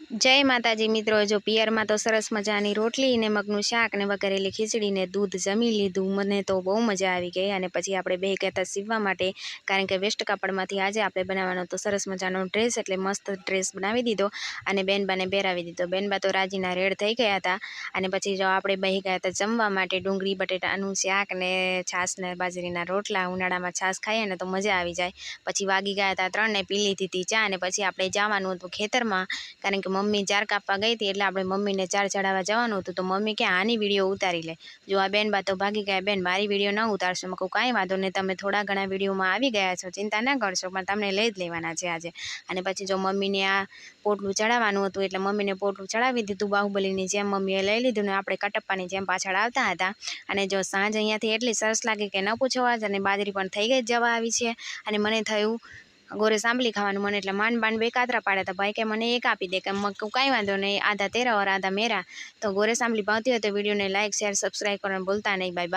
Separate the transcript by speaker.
Speaker 1: जय माताजी मित्रों। जो पियर में तो सरस मजानी रोटली ने मगनु शाक ने वगरेली खीचड़ी ने दूध जमी लीधुं। मने तो बहु मजा आवी गई। अने पछी आपणे बे कहेता सीववा माटे, कारण के वेस्ट कापड़मांथी आजे आपणे बनाववानो तो सरस मजानो ड्रेस, एटले मस्त ड्रेस बनावी दीधो अने बेनबाने बेरावी दीधो। बेनबा तो राजीना रेड थई गया हता। अने पछी जो आपणे बेही गया हता जमवा माटे डુંગળી बटेटानुं शाक ने छास ने बाजरीना रोटला। उनाळामां छास खाईए ने तो मजा आवी जाय। पछी वागी गया हता 3 ने पी लीधी हती चा। अने पछी आपणे जवानुं हतुं खेतरमां, कारण के मम्मी चार कापवा गई थी एटले आपणे मम्मी ने चार चढ़ावा जवानुं हतुं। तो मम्मी के आनी विडियो उतारी ले। जो आ बेन बा तो भागी गया, बेन मारी विडियो न उतारशो। मैं कहूं कांई वांधो नहीं, तमे थोड़ा घणा विडियो में आवी गया छो, चिंता न करशो, पण तमने लई ज लेवाना छे आजे। अने पछी जो मम्मी ने आ पोटलुं चढ़ाववानुं हतुं एटले मम्मी ने पोटलुं चढ़ावी दीधुं। बाहुबलीनी जेम मम्मीए लई लीधुं ने आपणे कटप्पानी जेम पाछळ आवता हता। अने जो सांज अहींयाथी एटली सरस लागी के न पूछो वाज। अने बाजरी पण थई गई जवा आवी छे। अने मने थयुं गोरे सांभली खावानुं मन, एटले માંડ માંડ બે કાતરા પાડ્યા હતા। ભાઈ કે મને એક આપી દે, કે કાંઈ વાંધો નહીં, આધા તેરા और आधा मेरा। तो गोरे सांभली भावती હોય तो वीडियो ने लाइक शेयर सब्सक्राइब करवानुं भूलता नहीं। Bye bye.